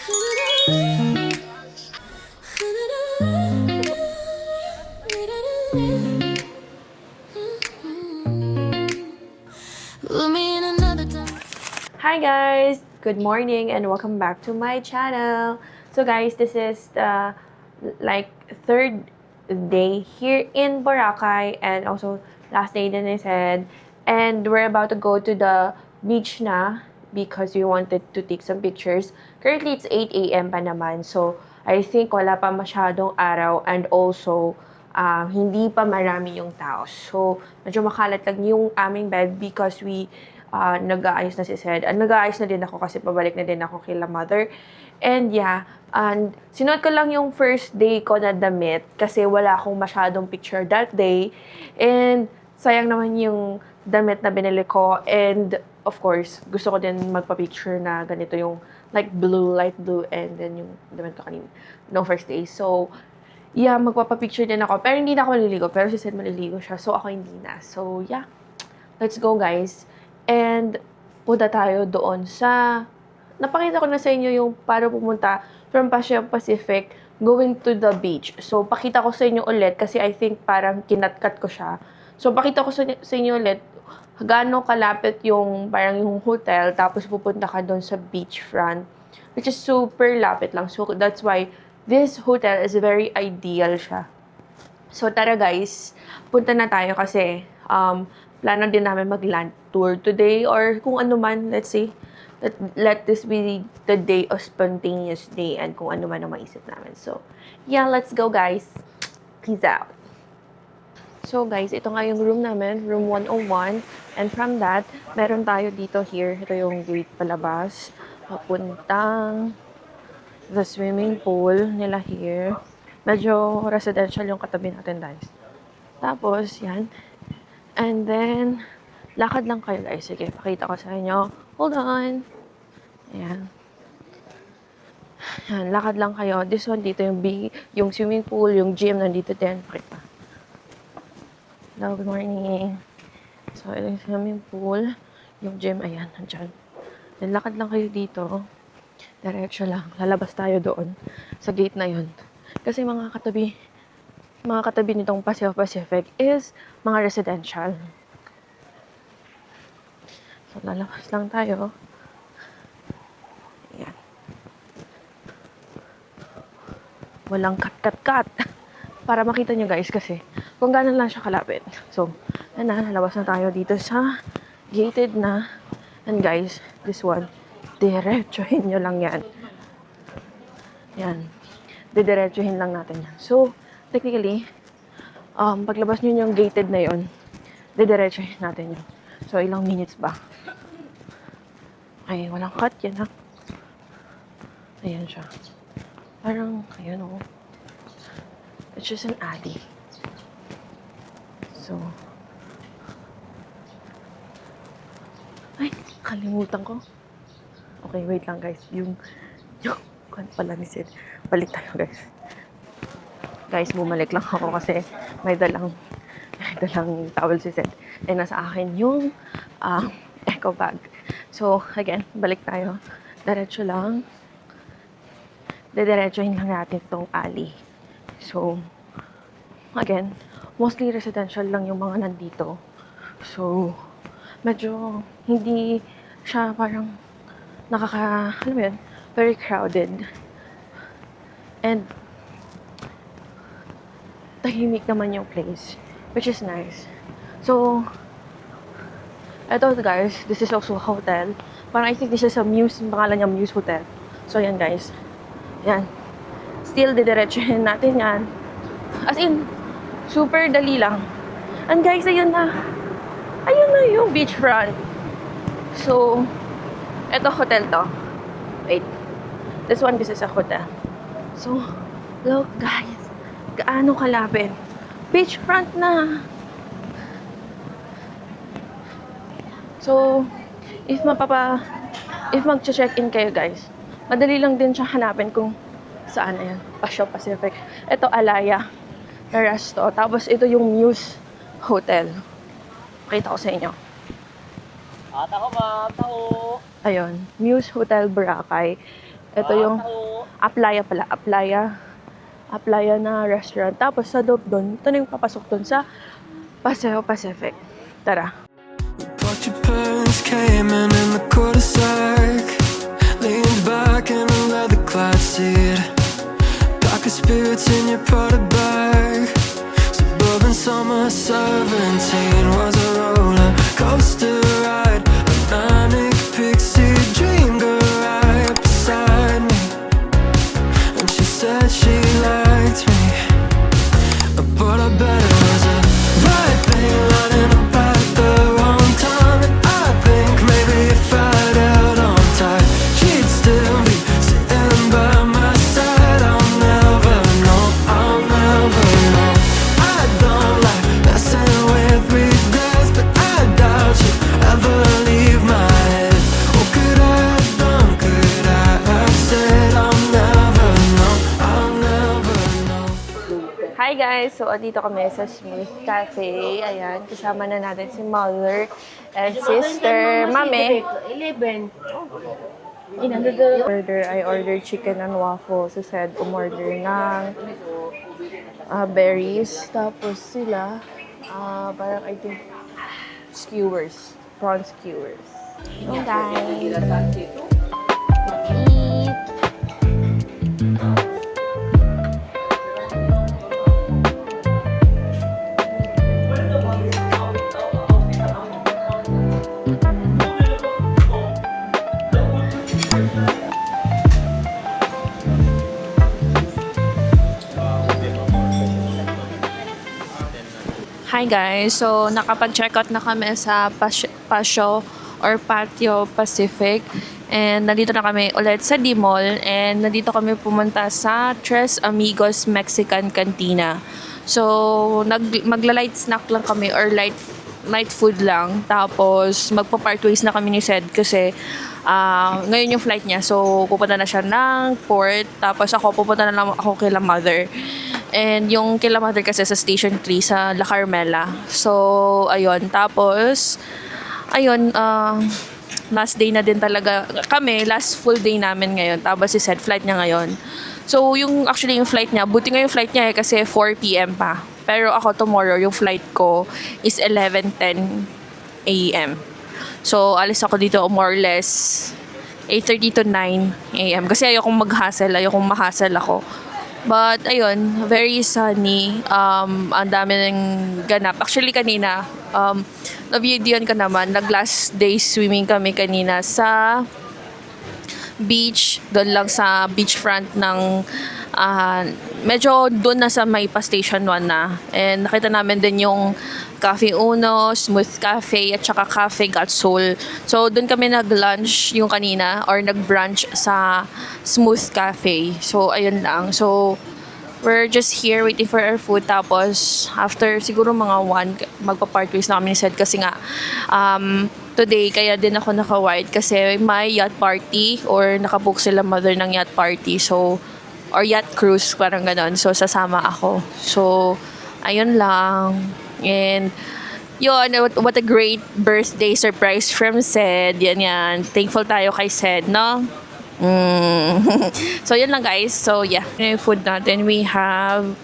Hi guys! Good morning and welcome back to my channel. So guys, this is the third day here in Boracay and also last day din I said. And we're about to go to the beach na because we wanted to take some pictures. Currently, it's 8 a.m. pa naman. So, I think wala pa masyadong araw and also hindi pa marami yung tao. So, medyo makalat lang yung aming bed because we nag-aayos na si Sed. Nag-aayos na din ako kasi pabalik na din ako kay La Mother. And yeah, and sinuot ko lang yung first day ko na damit kasi wala akong masyadong picture that day. And sayang naman yung damit na binili ko. And of course, gusto ko din magpa-picture na ganito yung like blue, light blue, and then yung damit ko kanina no first day. So, yeah, magpapa-picture din ako. Pero hindi na ako maliligo. Pero si Sed maliligo siya. So, ako hindi na. So, yeah. Let's go, guys. And, punta tayo doon sa... Napakita ko na sa inyo yung paano pumunta from Paseo Pacific going to the beach. So, pakita ko sa inyo ulit kasi I think parang kinatkat ko siya. So, pakita ko sa inyo ulit gaano kalapit yung parang yung hotel tapos pupunta ka doon sa beachfront, which is super lapit lang. So, that's why this hotel is very ideal siya. So, tara guys, punta na tayo kasi plano din namin mag-land tour today or kung ano man, let's say, let this be the day of spontaneous day and kung ano man ang maisip namin. So, yeah, let's go guys. Peace out. So guys, ito nga yung room namin, room 101. And from that, meron tayo dito here. Ito yung gate palabas. Papuntang the swimming pool nila here. Medyo residential yung katabi natin guys. Tapos, yan. And then, lakad lang kayo guys. Sige, pakita ko sa inyo. Hold on. Ayan. Yan, lakad lang kayo. This one dito yung swimming pool, yung gym nandito din. Pakita. Hello, good morning. So, ito yung swimming pool. Yung gym, ayan, nandyan. Then, lakad lang kayo dito. Diretso lang. Lalabas tayo doon. Sa gate na yun. Kasi mga katabi nitong Paseo Pacific is mga residential. So, lalabas lang tayo. Ayan. Walang cut. Para makita nyo guys kasi kung gano'n lang siya kalapit. So, lalabas na tayo dito sa gated na. And guys, this one, diretsuhin nyo lang yan. Yan. Didiretsuhin lang natin yan. So, technically, paglabas nyo yung gated na yon, didiretsuhin natin yun. So, ilang minutes ba? Ay, walang cut yan ha. Ayan siya. Parang, ayan o. It's just an alley. So, ay, kalimutan ko. Okay, wait lang guys. Yung kung pala ni Sid. Balik tayo guys. Guys, bumalik lang ako kasi may dalang towel si Sid. And nasa akin yung eco bag. So, again, balik tayo. Diretso lang. Diretsohin lang natin itong alley. So, again, mostly residential lang yung mga nandito. So, medyo hindi siya parang alam mo yun, very crowded. And, tahimik naman yung place, which is nice. So, eto guys, this is also a hotel. Parang I think this is a Muse, pangalan niya Muse Hotel. So, yan guys. Yan. Still, didiretsuhin natin yan. As in, super dali lang. And guys, ayun na. Ayun na yung beachfront. So, eto hotel to. Wait. This is a hotel. So, look guys. Gaano kalapit. Beachfront na. So, if mag-check-in kayo guys, madali lang din siya hanapin kung saan na yan. Paseo Pacific. Ito, Alaya. Resto. Tapos, ito yung Muse Hotel. Pakita ko sa inyo. Ata ko, ma'am. Taho. Ayun. Muse Hotel Boracay. Ito yung Aplaya pala. Aplaya na restaurant. Tapos sa loob doon, ito na yung papasok doon sa Paseo Pacific. Tara. But your parents came in the cul-de-sac, leaned back in a leather-clad seat, pack of spirits in your Prada bag. Suburban summer 17 was a roller coaster ride, a manic pixie dream girl right beside me, and she said she liked me, but I bet it was a right thing lining up at the wrong time. And I think maybe if I'd held on tight, she'd still be sitting by my side. I'll never know, I'll never know. I don't like messing with regrets, but I doubt you'd ever leave my head. What could I have done, could I have said? I'll never know, I'll never know. Hi guys! So, andito kami sa Smooth Cafe. Ayan, kasama na natin si mother and sister. Mami! 11. I ordered chicken and waffles. Si Sed umorder ng berries. Tapos sila, parang I think, skewers. Prawn skewers. So guys, let's eat. Hi guys! So, nakapag-check out na kami sa Patio Pacific. And nandito na kami ulit sa D-Mall. And nandito kami pumunta sa Tres Amigos Mexican Cantina. So, magla-light snack lang kami or light food lang. Tapos, magpa-part ways na kami ni Sed kasi ngayon yung flight niya. So, pupunta na siya ng port. Tapos ako, pupunta na lang ako kila mother. And yung kila mother kasi sa Station 3 sa La Carmela. So, ayun. Tapos, ayun, last day na din talaga kami. Last full day namin ngayon. Tapos si Sed, flight niya ngayon. So, actually yung flight niya, buti nga yung flight niya kasi 4 p.m. pa. Pero ako tomorrow, yung flight ko is 11:10 a.m. So, alis ako dito more or less 8:30 to 9 a.m. Kasi ayokong mag-hustle, ayokong ma-hustle ako. But, ayun, very sunny. Ang dami ng ganap. Actually, kanina, na-videoan ka naman. Nag-last day swimming kami kanina sa beach. Doon lang sa beachfront ng medyo doon na sa may pa-station 1 na. And nakita namin din yung Cafe Uno, Smooth Cafe, at saka Cafe Got Soul. So, doon kami nag-lunch yung kanina or nag-brunch sa Smooth Cafe. So, ayun lang. So, we're just here waiting for our food. Tapos, after siguro mga 1, magpa-part ways na kami ni Sed kasi nga, today, kaya din ako naka-white kasi may yacht party or nakabook sila mother ng yacht party. So, or yacht cruise, parang ganon. So, sasama ako. So, ayun lang. And, yun, what a great birthday surprise from Sed. Yan. Thankful tayo kay Sed, no? So, yun lang guys. So, yeah. Yung food natin, we have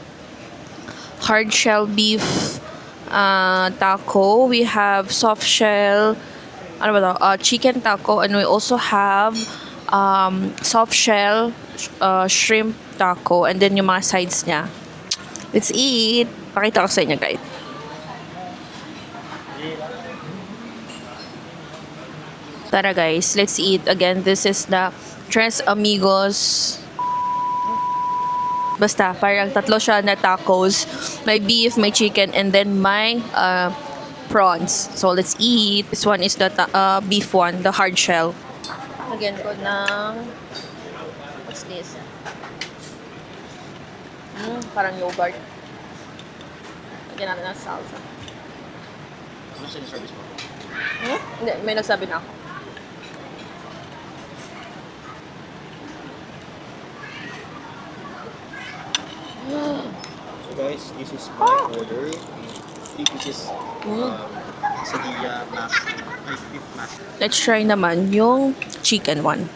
hard shell beef taco. We have soft shell, chicken taco. And we also have soft shell shrimp taco. And then yung mga sides niya. Let's eat. Pakita ko sa inyo guys. Tara guys, let's eat. Again, this is the Tres Amigos. Basta, parang tatlo siya na tacos. May beef, may chicken, and then may prawns. So, let's eat. This one is the beef one, the hard shell. Lagyan ko ng... What's this? Parang yogurt. Lagyan natin ng salsa. Ano sa service mo? Hindi, may nagsabi na ako. So guys, this is my order. 3 pieces quesadilla mash, beef mash. Let's try naman yung chicken one.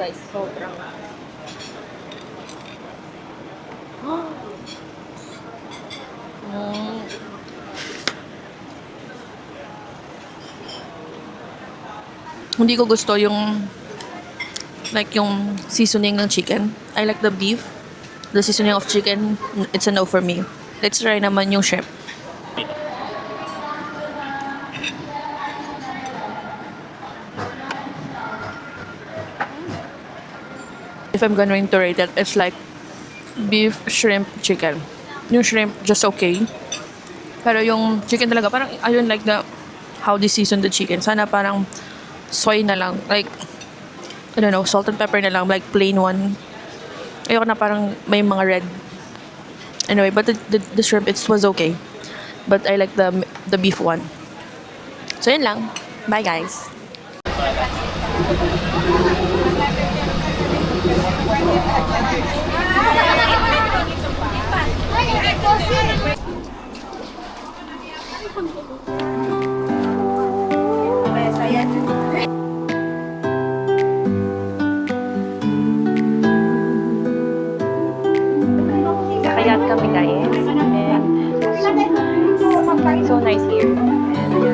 guys. Sobrang... Hindi ko gusto yung yung seasoning ng chicken. I like the beef. The seasoning of chicken, it's a no for me. Let's try naman yung shrimp. If I'm going to rate it, it's like beef, shrimp, chicken. Yung shrimp, just okay. Pero yung chicken talaga, parang I don't like how they season the chicken. Sana parang soy na lang. Like, I don't know, salt and pepper na lang. Like, plain one. Ayoko na parang may mga red. Anyway, but the shrimp, it was okay. But I like the beef one. So, yun lang. Bye, guys. Kakayat kami guys. And so nice here. And yeah.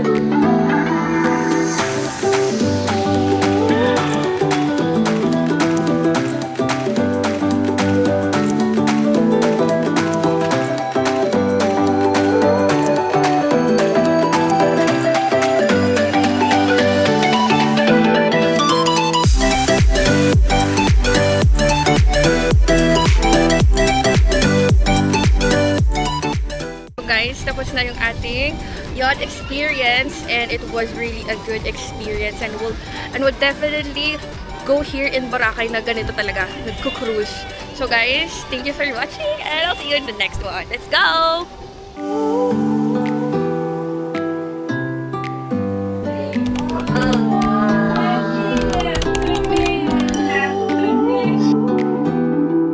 Guys, tapos na yung ating yacht experience and it was really a good experience and would definitely go here in Boracay na ganito talaga, nagko-cruise. So guys, thank you for watching and I'll see you in the next one. Let's go!